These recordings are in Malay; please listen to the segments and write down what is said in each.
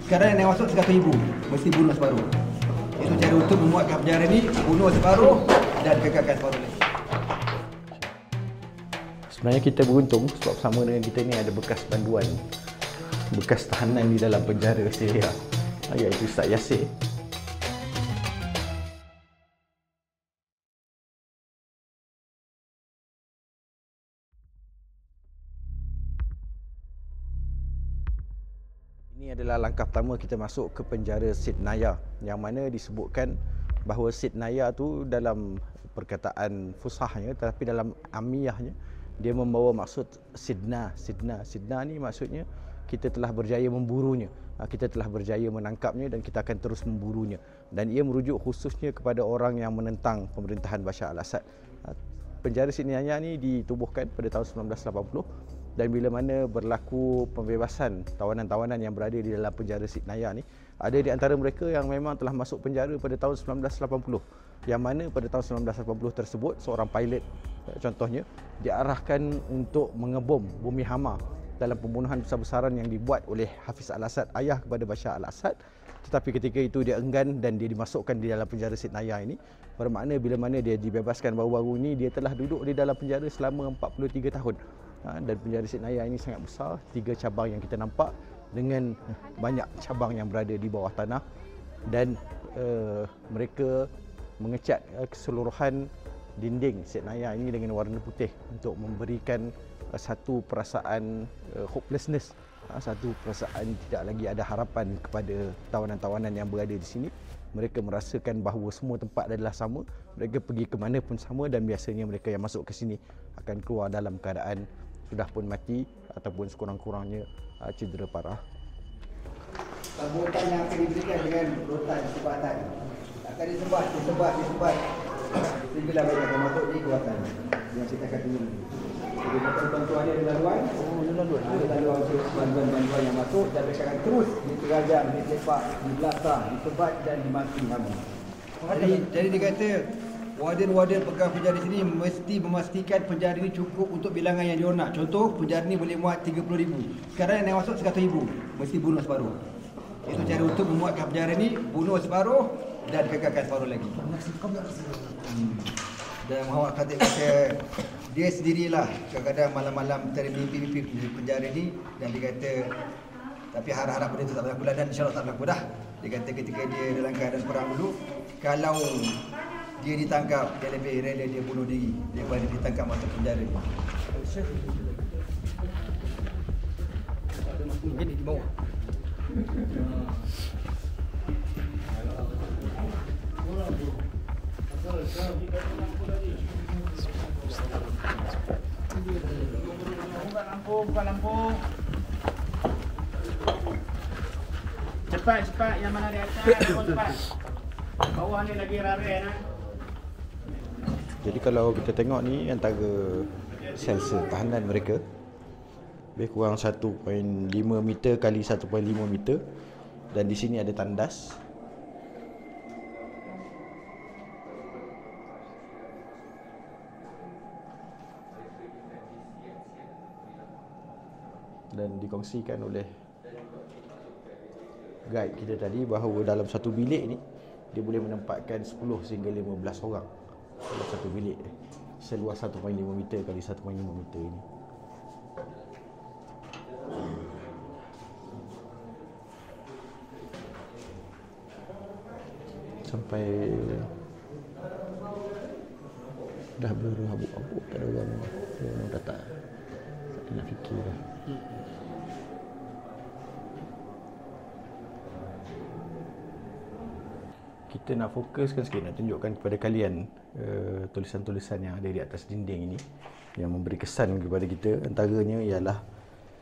Sekarang yang masuk 100,000 mesti bunuh separuh. Itu cara untuk memuatkan penjara ni, bunuh separuh dan kekalkan separuh lagi. Sebenarnya kita beruntung sebab sama dengan kita ni ada bekas panduan, bekas tahanan di dalam penjara Syria, iaitu Ustaz Yasir. Ini adalah langkah pertama kita masuk ke penjara Sid Naya, yang mana disebutkan bahawa Sid Naya tu dalam perkataan fusahnya, tetapi dalam amiyahnya dia membawa maksud Sidna. Sidna ni maksudnya kita telah berjaya memburunya, kita telah berjaya menangkapnya dan kita akan terus memburunya. Dan ia merujuk khususnya kepada orang yang menentang pemerintahan Bashar al-Assad. Penjara Sid Naya ni ditubuhkan pada tahun 1980. Dan bila mana berlaku pembebasan tawanan-tawanan yang berada di dalam penjara Sid Naya ni, ada di antara mereka yang memang telah masuk penjara pada tahun 1980. Yang mana pada tahun 1980 tersebut, seorang pilot contohnya diarahkan untuk mengebom bumi Hama dalam pembunuhan besar-besaran yang dibuat oleh Hafiz al-Assad, ayah kepada Bashar al-Assad. Tetapi ketika itu dia enggan dan dia dimasukkan di dalam penjara Sid Naya ini. Bermakna bila mana dia dibebaskan baru-baru ini, dia telah duduk di dalam penjara selama 43 tahun. Dan penjara Sid Naya ini sangat besar, 3 cabang yang kita nampak dengan banyak cabang yang berada di bawah tanah. Dan mereka mengecat keseluruhan dinding Sid Naya ini dengan warna putih untuk memberikan satu perasaan hopelessness, satu perasaan tidak lagi ada harapan kepada tawanan-tawanan yang berada di sini. Mereka merasakan bahawa semua tempat adalah sama, mereka pergi ke mana pun sama, dan biasanya mereka yang masuk ke sini akan keluar dalam keadaan sudah pun mati ataupun sekurang-kurangnya cedera parah. Sambutan yang akan diberikan dengan rotan sebatan. Akan disebat. Sehinggalah mereka akan masuk di kawasan yang kita akan tunggu. Jadi bantuan dia ada laluan. Ada laluan untuk bantuan yang masuk, dan mereka akan terus diterajam, disepak, dibelasah, disebat dan dimaki sama. Jadi dikata warden-warden pegang penjara di sini mesti memastikan penjara ini cukup untuk bilangan yang dia nak. Contoh, penjara ini boleh muat 30,000. Sekarang yang masuk 100,000 mesti bunuh separuh. Itu cara untuk memuatkan penjara ini, bunuh separuh dan kekalkan separuh lagi. Dan Muhammad Khatib kata dia sendirilah kadang-kadang malam-malam termimpi-mimpi di penjara ni, dan dia kata tapi harap-harap benda tu tak berlaku dan insya-Allah tak berlaku dah. Dia kata ketika dia dalam keadaan perang dulu, kalau dia ditangkap, dia lebih rela dia bunuh diri daripada ditangkap masuk penjara. Mungkin di bawah. Buka lampu. Cepat yang mana di atas, cepat. Bawah ni lagi rare nah. Jadi kalau kita tengok ni antara sel-sel tahanan mereka, lebih kurang 1.5 meter kali 1.5 meter, dan di sini ada tandas. Dan dikongsikan oleh guide kita tadi bahawa dalam satu bilik ni dia boleh menempatkan 10 sehingga 15 orang dalam satu bilik seluas 1.5 meter kali 1.5 meter ini. Sampai dah berhabuk-habuk, tak ada orang dah tak nak fikir dah. Kita nak fokuskan sikit, nak tunjukkan kepada kalian tulisan-tulisan yang ada di atas dinding ini yang memberi kesan kepada kita. Antaranya ialah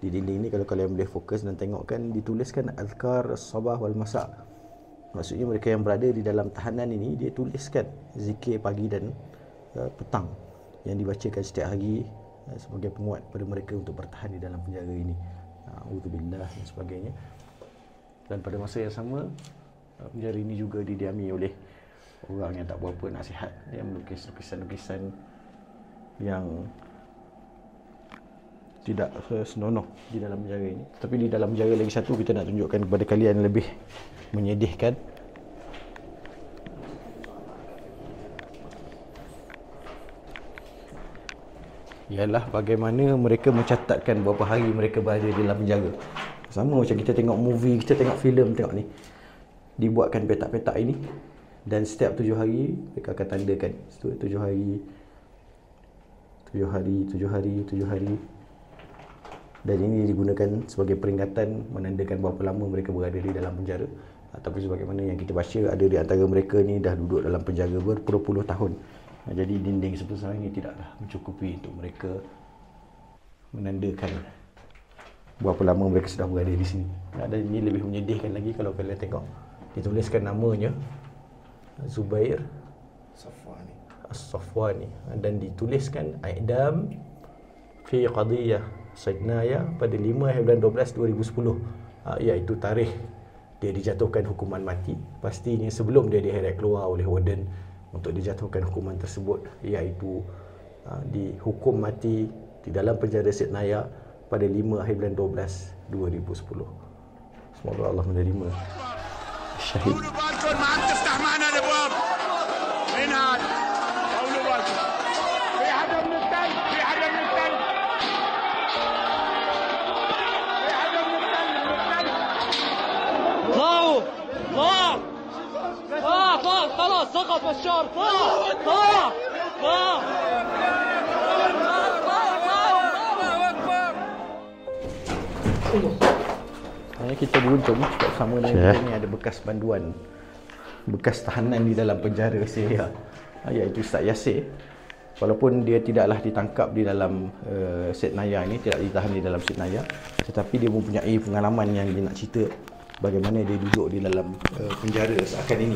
di dinding ini, kalau kalian boleh fokus dan tengokkan, dituliskan azkar sabah wal masa. Maksudnya mereka yang berada di dalam tahanan ini, dia tuliskan zikir pagi dan petang yang dibacakan setiap hari sebagai penguat pada mereka untuk bertahan di dalam penjara ini. A'udzubillah dan sebagainya. Dan pada masa yang sama, penjara ini juga didiami oleh orang yang tak berapa nasihat. Dia melukis lukisan-lukisan yang tidak senonoh di dalam penjara ini. Tapi di dalam penjara lagi satu kita nak tunjukkan kepada kalian lebih menyedihkan. Ialah bagaimana mereka mencatatkan berapa hari mereka berada di dalam penjara. Sama macam kita tengok movie, kita tengok filem, tengok ni. Dibuatkan petak-petak ini dan setiap 7 hari mereka akan tandakan 7 hari, 7 hari, 7 hari, 7 hari. Dan ini digunakan sebagai peringatan menandakan berapa lama mereka berada di dalam penjara. Ataupun sebagaimana yang kita baca, ada di antara mereka ni dah duduk dalam penjara berpuluh-puluh tahun. Jadi dinding sebesar ini tidaklah mencukupi untuk mereka menandakan berapa lama mereka sudah berada di sini. Dan ini lebih menyedihkan lagi kalau kalian tengok. Dituliskan namanya Zubair As-Safwani dan dituliskan I'dam fi qadiyah Sidnaya pada 5/12/2010, iaitu tarikh dia dijatuhkan hukuman mati. Pastinya sebelum dia diheret keluar oleh warden untuk dijatuhkan hukuman tersebut, iaitu dihukum mati di dalam penjara Sidnaya pada 5/12/2010. Semoga Allah menerima syahid. خلاص سقط بشار طاح Kita beruntung bersama dengan kita ni ada bekas panduan, bekas tahanan di dalam penjara Syria, iaitu Ustaz Yasir. Walaupun dia tidaklah ditangkap di dalam Sidnaya ini, tidak ditahan di dalam Sidnaya, tetapi dia mempunyai pengalaman yang dia nak cerita bagaimana dia duduk di dalam penjara seakan ini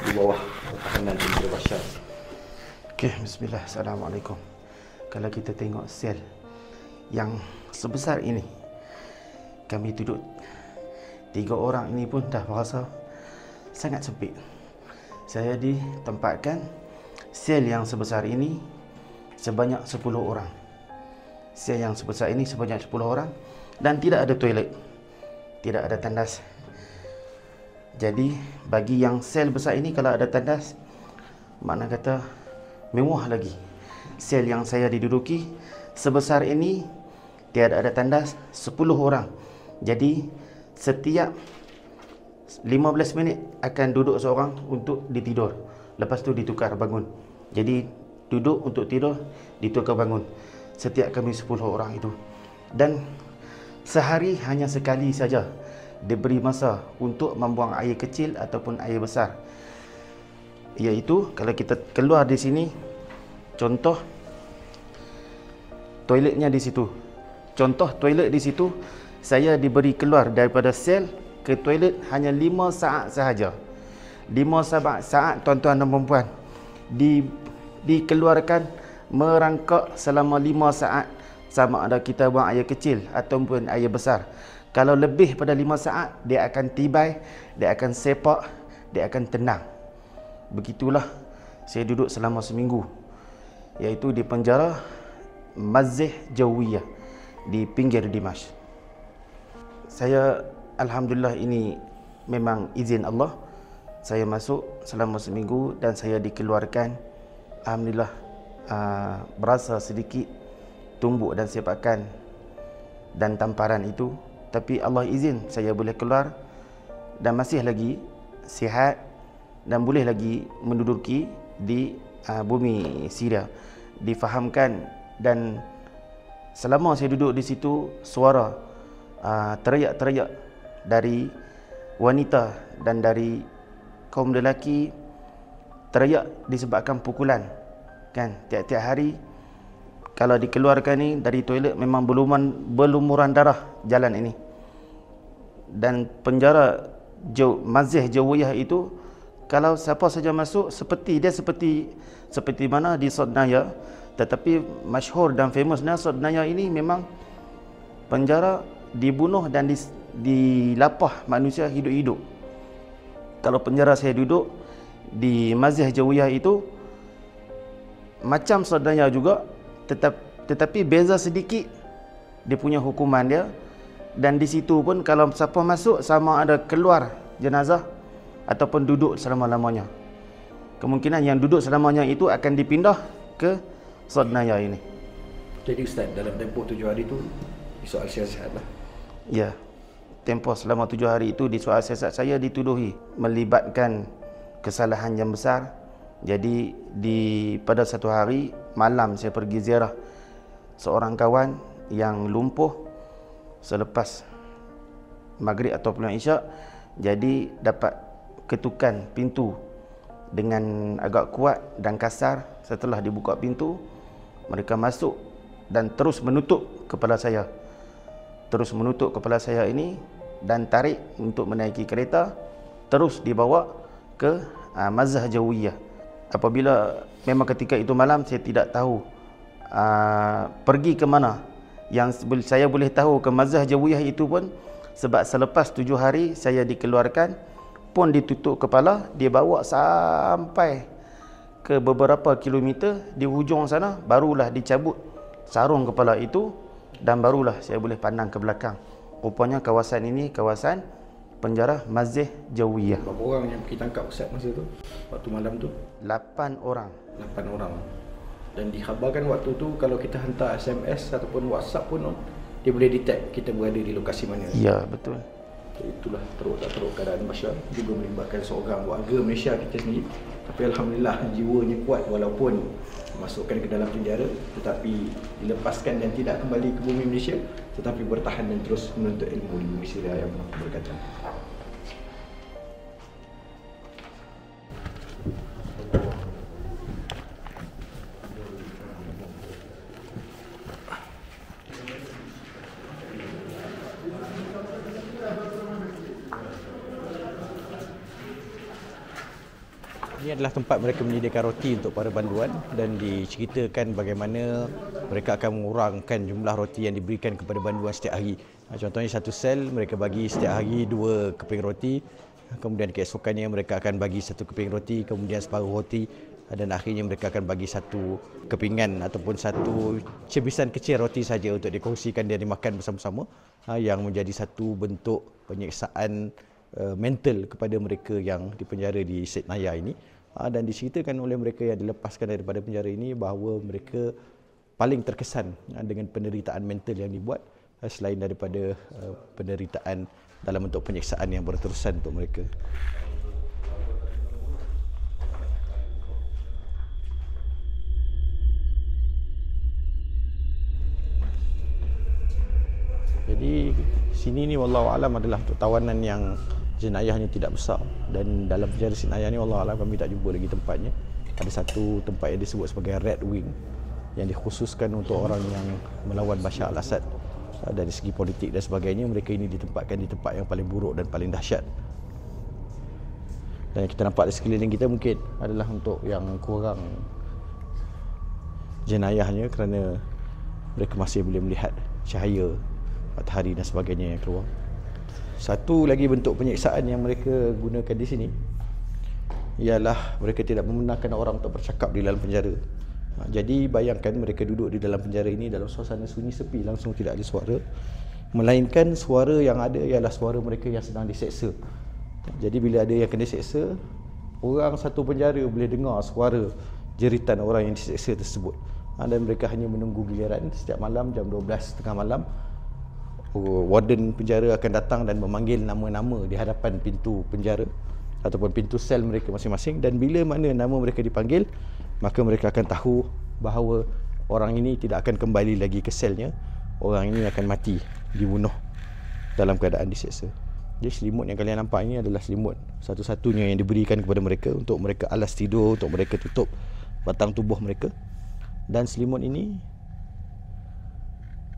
di bawah tahanan tentera Bashar. Okey, bismillah. Assalamualaikum. Kalau kita tengok sel yang sebesar ini, kami duduk 3 orang ini pun dah berasa sangat sempit. Saya ditempatkan sel yang sebesar ini sebanyak 10 orang. Sel yang sebesar ini sebanyak 10 orang dan tidak ada toilet, tidak ada tandas. Jadi bagi yang sel besar ini, kalau ada tandas, makna kata mewah lagi. Sel yang saya diduduki sebesar ini tiada ada tandas, 10 orang. Jadi setiap 15 minit akan duduk seorang untuk ditidur. Lepas tu ditukar bangun. Jadi duduk untuk tidur, ditukar bangun. Setiap kami 10 orang itu. Dan sehari hanya sekali saja diberi masa untuk membuang air kecil ataupun air besar. Iaitu kalau kita keluar di sini, contoh toiletnya di situ. Contoh toilet di situ, saya diberi keluar daripada sel ke toilet hanya 5 saat sahaja. 5 saat tuan-tuan dan puan-puan dikeluarkan merangkak selama 5 saat, sama ada kita buang air kecil ataupun air besar. Kalau lebih pada 5 saat, dia akan tibai, dia akan sepak, dia akan tenang. Begitulah saya duduk selama seminggu, iaitu di penjara Mazih Jawiyah di pinggir Dimashq. Saya alhamdulillah, ini memang izin Allah. Saya masuk selama seminggu dan saya dikeluarkan. Alhamdulillah, berasa sedikit tumbuk dan sepakan dan tamparan itu. Tapi Allah izin saya boleh keluar dan masih lagi sihat dan boleh lagi menduduki di bumi Syria. Difahamkan dan selama saya duduk di situ, suara teriak-teriak dari wanita dan dari kaum lelaki, teriak disebabkan pukulan. Kan, tiap-tiap hari kalau dikeluarkan ni dari toilet memang berlumuran darah jalan ini. Dan penjara Mazih Jawiyah itu, kalau siapa saja masuk, seperti mana di Sidnaya, tetapi masyhur dan famousnya Sidnaya ini memang penjara dibunuh dan dilapah manusia hidup-hidup. Kalau penjara saya duduk di Mazih Jawiyah itu macam Sidnaya juga, tetapi beza sedikit dia punya hukuman dia. Dan di situ pun kalau siapa masuk sama ada keluar jenazah ataupun duduk selama-lamanya. Kemungkinan yang duduk selamanya itu akan dipindah ke Sodnaya ini. Jadi Ustaz, dalam tempoh 7 hari tu soal siasat lah. Ya, tempoh selama 7 hari itu di soal siasat saya dituduhi melibatkan kesalahan yang besar. Jadi pada satu hari malam saya pergi ziarah seorang kawan yang lumpuh selepas maghrib ataupun isyak. Jadi dapat ketukan pintu dengan agak kuat dan kasar. Setelah dibuka pintu, mereka masuk dan terus menutup kepala saya. Terus menutup kepala saya ini dan tarik untuk menaiki kereta, terus dibawa ke Mazah Jawiyah. Apabila memang ketika itu malam saya tidak tahu pergi ke mana. Yang saya boleh tahu ke Mazah Jawiyah itu pun sebab selepas 7 hari saya dikeluarkan pun ditutup kepala, dia bawa sampai ke beberapa kilometer di hujung sana, barulah dicabut sarung kepala itu dan barulah saya boleh pandang ke belakang. Rupanya kawasan ini kawasan penjara Mazah Jawiyah. Berapa orang yang kita tangkap Ustaz masa tu? Waktu malam tu? 8 orang. 8 orang. Dan dikhabarkan waktu tu kalau kita hantar SMS ataupun WhatsApp pun dia boleh detect kita berada di lokasi mana. Ya, betul. Itulah teruk tak teruk keadaan Bashar, juga melibatkan seorang warga Malaysia kita sendiri. Tapi Alhamdulillah jiwanya kuat walaupun masukkan ke dalam penjara, tetapi dilepaskan dan tidak kembali ke bumi Malaysia, tetapi bertahan dan terus menuntut ilmu di bumi Syria yang berkata. Ini adalah tempat mereka menyediakan roti untuk para banduan dan diceritakan bagaimana mereka akan mengurangkan jumlah roti yang diberikan kepada banduan setiap hari. Contohnya satu sel mereka bagi setiap hari 2 keping roti, kemudian keesokannya mereka akan bagi 1 keping roti, kemudian separuh roti dan akhirnya mereka akan bagi 1 kepingan ataupun 1 cebisan kecil roti saja untuk dikongsikan dan dimakan bersama-sama, yang menjadi satu bentuk penyiksaan mental kepada mereka yang dipenjara di Sydnaya ini. Dan diceritakan oleh mereka yang dilepaskan daripada penjara ini bahawa mereka paling terkesan dengan penderitaan mental yang dibuat selain daripada penderitaan dalam bentuk penyiksaan yang berterusan untuk mereka. Jadi sini ni wallahu alam adalah untuk tawanan yang jenayahnya tidak besar, dan dalam penjara Sydnaya ni wallahu alam kami tak jumpa lagi tempatnya. Ada satu tempat yang disebut sebagai Red Wing yang dikhususkan untuk orang yang melawan Bashar al-Assad. Dari segi politik dan sebagainya, mereka ini ditempatkan di tempat yang paling buruk dan paling dahsyat. Dan yang kita nampak di sekeliling kita mungkin adalah untuk yang kurang jenayahnya, kerana mereka masih boleh melihat cahaya matahari dan sebagainya yang keluar. Satu lagi bentuk penyiksaan yang mereka gunakan di sini ialah mereka tidak membenarkan orang untuk bercakap di dalam penjara. Jadi bayangkan mereka duduk di dalam penjara ini dalam suasana sunyi sepi, langsung tidak ada suara, melainkan suara yang ada ialah suara mereka yang sedang diseksa. Jadi bila ada yang kena seksa, orang satu penjara boleh dengar suara jeritan orang yang diseksa tersebut. Dan mereka hanya menunggu giliran setiap malam jam 12 tengah malam. Warden penjara akan datang dan memanggil nama-nama di hadapan pintu penjara ataupun pintu sel mereka masing-masing, dan bila mana nama mereka dipanggil, maka mereka akan tahu bahawa orang ini tidak akan kembali lagi ke selnya. Orang ini akan mati, dibunuh dalam keadaan diseksa. Jadi selimut yang kalian nampak ini adalah selimut satu-satunya yang diberikan kepada mereka untuk mereka alas tidur, untuk mereka tutup batang tubuh mereka. Dan selimut ini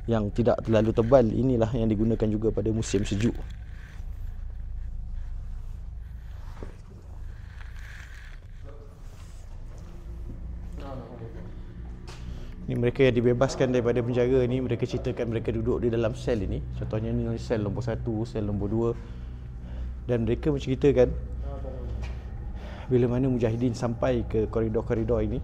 yang tidak terlalu tebal, inilah yang digunakan juga pada musim sejuk. Ini mereka yang dibebaskan daripada penjara ni, mereka ceritakan mereka duduk di dalam sel ini. Contohnya ni sel nombor 1, sel nombor 2. Dan mereka menceritakan bila mana mujahidin sampai ke koridor-koridor ini,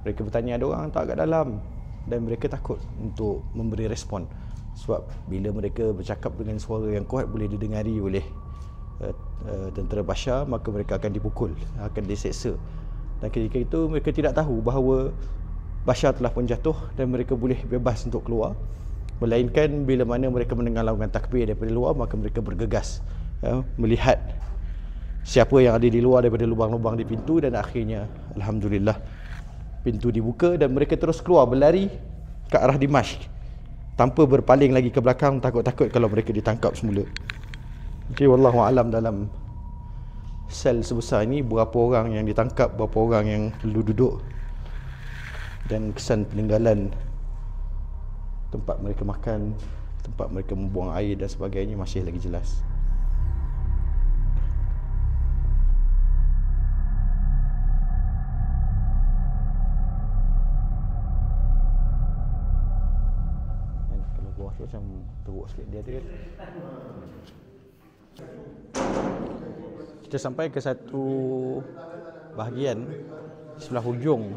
mereka bertanya ada orang tak kat dalam, dan mereka takut untuk memberi respon. Sebab bila mereka bercakap dengan suara yang kuat boleh didengari oleh tentera Bashar, maka mereka akan dipukul, akan diseksa. Dan ketika itu mereka tidak tahu bahawa Bashar telah pun jatuh dan mereka boleh bebas untuk keluar. Melainkan bila mana mereka mendengar laungan takbir daripada luar, maka mereka bergegas melihat siapa yang ada di luar daripada lubang-lubang di pintu, dan akhirnya alhamdulillah pintu dibuka dan mereka terus keluar berlari ke arah Dimashq tanpa berpaling lagi ke belakang, takut-takut kalau mereka ditangkap semula. Okey, wallahu alam dalam sel sebesar ini berapa orang yang ditangkap, berapa orang yang perlu duduk, dan kesan peninggalan tempat mereka makan, tempat mereka membuang air dan sebagainya masih lagi jelas. Kalau bawah tu macam teruk sikit dia tu kan. Kita sampai ke satu bahagian sebelah hujung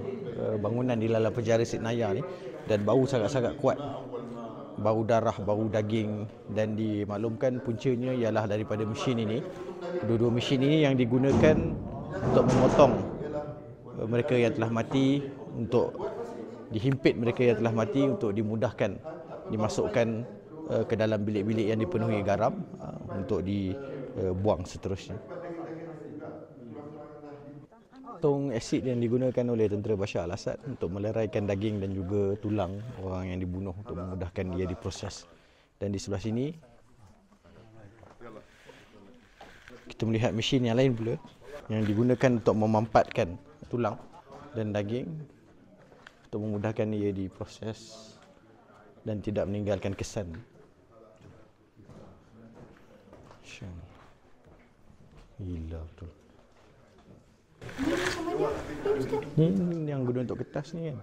bangunan di dalam penjara Sit Naya ni, dan bau sangat-sangat kuat. Bau darah, bau daging, dan dimaklumkan puncanya ialah daripada mesin ini. Dua-dua mesin ini yang digunakan untuk memotong mereka yang telah mati, untuk dihimpit mereka yang telah mati, untuk dimudahkan dimasukkan ke dalam bilik-bilik yang dipenuhi garam untuk dibuang seterusnya. Tong asid yang digunakan oleh tentera Bashar al-Assad untuk meleraikan daging dan juga tulang orang yang dibunuh untuk memudahkan dia diproses. Dan di sebelah sini kita melihat mesin yang lain pula yang digunakan untuk memampatkan tulang dan daging untuk memudahkan dia diproses dan tidak meninggalkan kesan. Gila betul. Ni yang guna untuk kertas ni kan.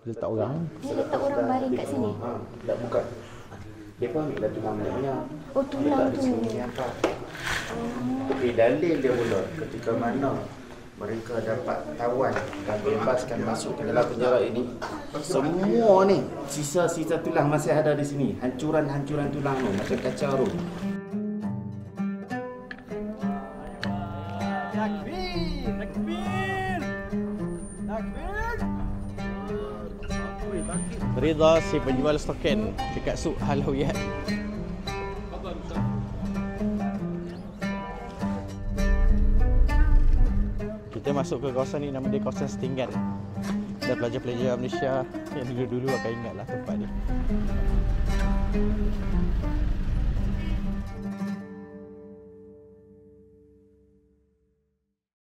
Dia letak orang. Dia letak orang baring kat sini. Tak buka. Dia pun ambil dah tulang banyak. Oh, tulang tu. Tapi dalil dia pula ketika mana mereka dapat tawan dan bebaskan masuk ke dalam penjara ini, semua ni sisa-sisa tulang masih ada di sini. Hancuran-hancuran tulang tu macam kaca tu. Ridha si penjual stoken dekat Suk Halawiyat. Kita masuk ke kawasan ni, nama dia kawasan Setinggan. Dan pelajar-pelajar Malaysia yang dulu-dulu akan ingatlah tempat ni.